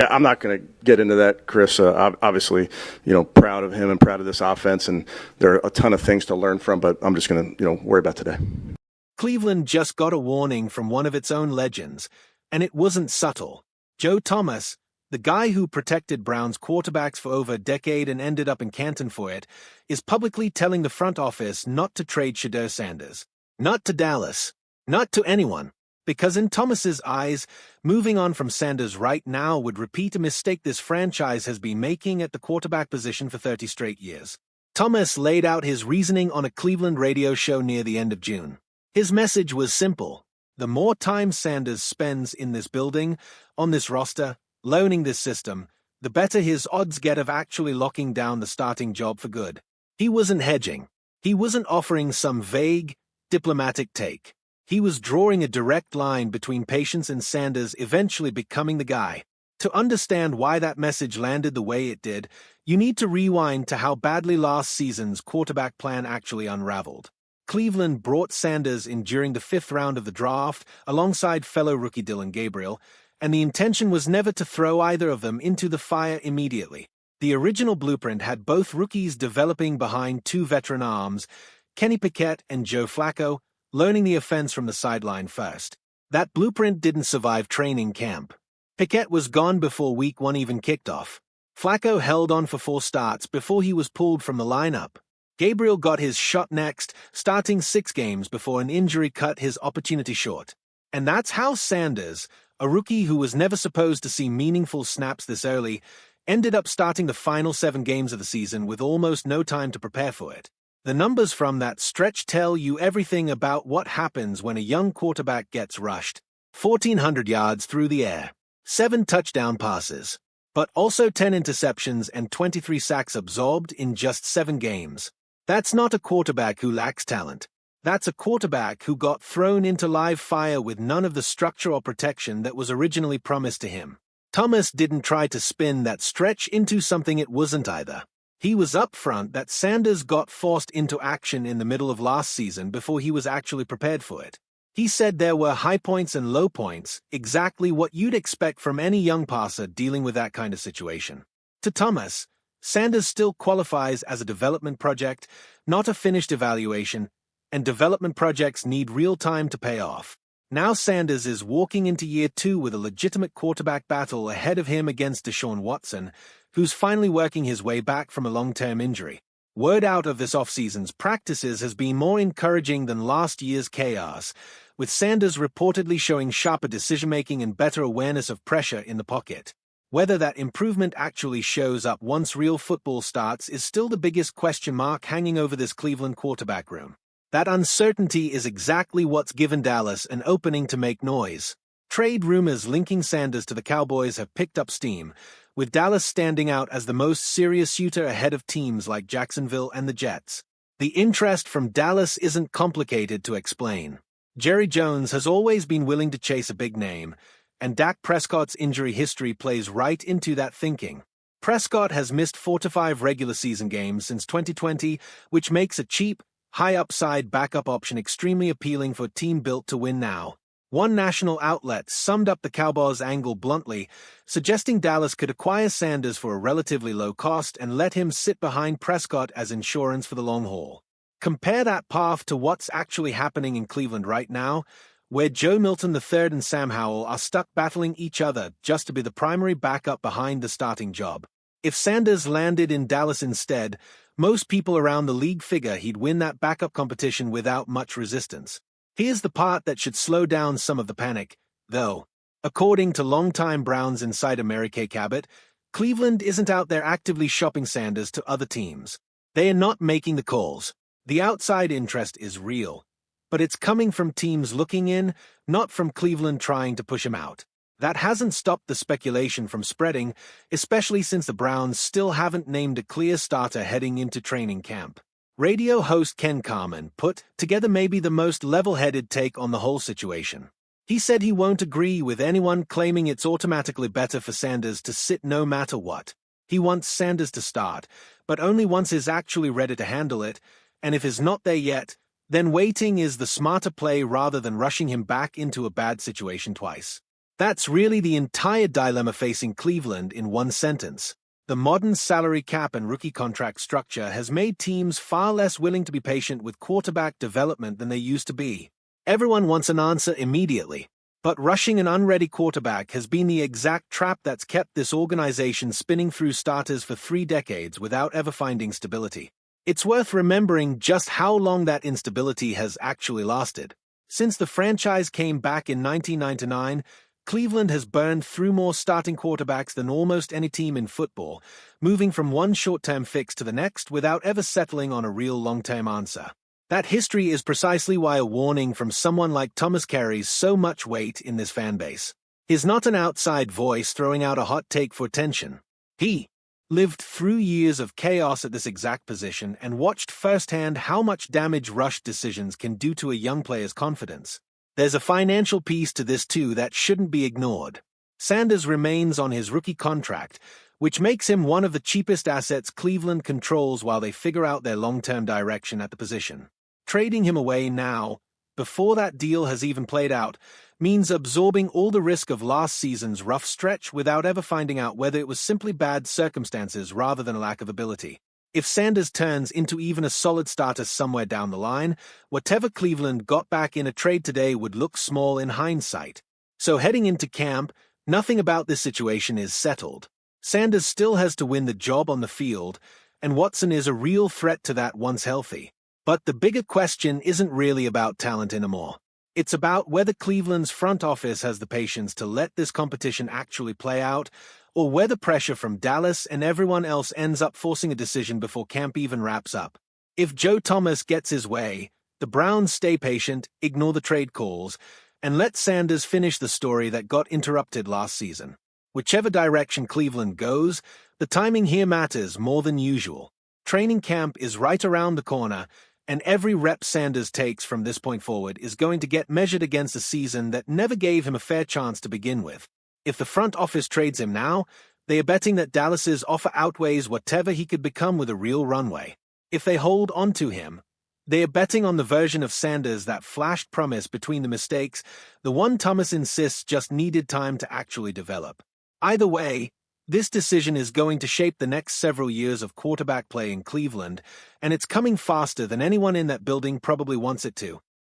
Yeah, I'm not going to get into that, Chris. Obviously, proud of him and proud of this offense, and there are a ton of things to learn from, but I'm just going to, worry about today. Cleveland just got a warning from one of its own legends, and it wasn't subtle. Joe Thomas, the guy who protected Browns quarterbacks for over a decade and ended up in Canton for it, is publicly telling the front office not to trade Shedeur Sanders. Not to Dallas. Not to anyone. Because in Thomas's eyes, moving on from Sanders right now would repeat a mistake this franchise has been making at the quarterback position for 30 straight years. Thomas laid out his reasoning on a Cleveland radio show near the end of June. His message was simple. The more time Sanders spends in this building, on this roster, learning this system, the better his odds get of actually locking down the starting job for good. He wasn't hedging. He wasn't offering some vague, diplomatic take. He was drawing a direct line between Patience and Sanders eventually becoming the guy. To understand why that message landed the way it did, you need to rewind to how badly last season's quarterback plan actually unraveled. Cleveland brought Sanders in during the 5th round of the draft alongside fellow rookie Dillon Gabriel, and the intention was never to throw either of them into the fire immediately. The original blueprint had both rookies developing behind two veteran arms, Kenny Pickett and Joe Flacco, learning the offense from the sideline first. That blueprint didn't survive training camp. Pickett was gone before week 1 even kicked off. Flacco held on for 4 starts before he was pulled from the lineup. Gabriel got his shot next, starting 6 games before an injury cut his opportunity short. And that's how Sanders, a rookie who was never supposed to see meaningful snaps this early, ended up starting the final 7 games of the season with almost no time to prepare for it. The numbers from that stretch tell you everything about what happens when a young quarterback gets rushed. 1,400 yards through the air, 7 touchdown passes, but also 10 interceptions and 23 sacks absorbed in just 7 games. That's not a quarterback who lacks talent. That's a quarterback who got thrown into live fire with none of the structure or protection that was originally promised to him. Thomas didn't try to spin that stretch into something it wasn't either. He was upfront that Sanders got forced into action in the middle of last season before he was actually prepared for it. He said there were high points and low points, exactly what you'd expect from any young passer dealing with that kind of situation. To Thomas, Sanders still qualifies as a development project, not a finished evaluation, and development projects need real time to pay off. Now Sanders is walking into year 2 with a legitimate quarterback battle ahead of him against Deshaun Watson, who's finally working his way back from a long-term injury. Word out of this offseason's practices has been more encouraging than last year's chaos, with Sanders reportedly showing sharper decision-making and better awareness of pressure in the pocket. Whether that improvement actually shows up once real football starts is still the biggest question mark hanging over this Cleveland quarterback room. That uncertainty is exactly what's given Dallas an opening to make noise. Trade rumors linking Sanders to the Cowboys have picked up steam, with Dallas standing out as the most serious suitor ahead of teams like Jacksonville and the Jets. The interest from Dallas isn't complicated to explain. Jerry Jones has always been willing to chase a big name, and Dak Prescott's injury history plays right into that thinking. Prescott has missed 4 to 5 regular season games since 2020, which makes a cheap, high-upside backup option extremely appealing for a team built to win now. One national outlet summed up the Cowboys' angle bluntly, suggesting Dallas could acquire Sanders for a relatively low cost and let him sit behind Prescott as insurance for the long haul. Compare that path to what's actually happening in Cleveland right now, where Joe Milton III and Sam Howell are stuck battling each other just to be the primary backup behind the starting job. If Sanders landed in Dallas instead, most people around the league figure he'd win that backup competition without much resistance. Here's the part that should slow down some of the panic, though. According to longtime Browns insider Mary Kay Cabot, Cleveland isn't out there actively shopping Sanders to other teams. They are not making the calls. The outside interest is real, but it's coming from teams looking in, not from Cleveland trying to push him out. That hasn't stopped the speculation from spreading, especially since the Browns still haven't named a clear starter heading into training camp. Radio host Ken Carman put together maybe the most level-headed take on the whole situation. He said he won't agree with anyone claiming it's automatically better for Sanders to sit no matter what. He wants Sanders to start, but only once he's actually ready to handle it, and if he's not there yet, then waiting is the smarter play rather than rushing him back into a bad situation twice. That's really the entire dilemma facing Cleveland in one sentence. The modern salary cap and rookie contract structure has made teams far less willing to be patient with quarterback development than they used to be. Everyone wants an answer immediately, but rushing an unready quarterback has been the exact trap that's kept this organization spinning through starters for 3 decades without ever finding stability. It's worth remembering just how long that instability has actually lasted. Since the franchise came back in 1999, Cleveland has burned through more starting quarterbacks than almost any team in football, moving from one short-term fix to the next without ever settling on a real long-term answer. That history is precisely why a warning from someone like Thomas carries so much weight in this fanbase. He's not an outside voice throwing out a hot take for attention. He lived through years of chaos at this exact position and watched firsthand how much damage rushed decisions can do to a young player's confidence. There's a financial piece to this too that shouldn't be ignored. Sanders remains on his rookie contract, which makes him one of the cheapest assets Cleveland controls while they figure out their long-term direction at the position. Trading him away now, before that deal has even played out, means absorbing all the risk of last season's rough stretch without ever finding out whether it was simply bad circumstances rather than a lack of ability. If Sanders turns into even a solid starter somewhere down the line, whatever Cleveland got back in a trade today would look small in hindsight. So heading into camp, nothing about this situation is settled. Sanders still has to win the job on the field, and Watson is a real threat to that once healthy. But the bigger question isn't really about talent anymore. It's about whether Cleveland's front office has the patience to let this competition actually play out, or whether pressure from Dallas and everyone else ends up forcing a decision before camp even wraps up. If Joe Thomas gets his way, the Browns stay patient, ignore the trade calls, and let Sanders finish the story that got interrupted last season. Whichever direction Cleveland goes, the timing here matters more than usual. Training camp is right around the corner, and every rep Sanders takes from this point forward is going to get measured against a season that never gave him a fair chance to begin with. If the front office trades him now, they are betting that Dallas's offer outweighs whatever he could become with a real runway. If they hold on to him, they are betting on the version of Sanders that flashed promise between the mistakes, the one Thomas insists just needed time to actually develop. Either way, this decision is going to shape the next several years of quarterback play in Cleveland, and it's coming faster than anyone in that building probably wants it to.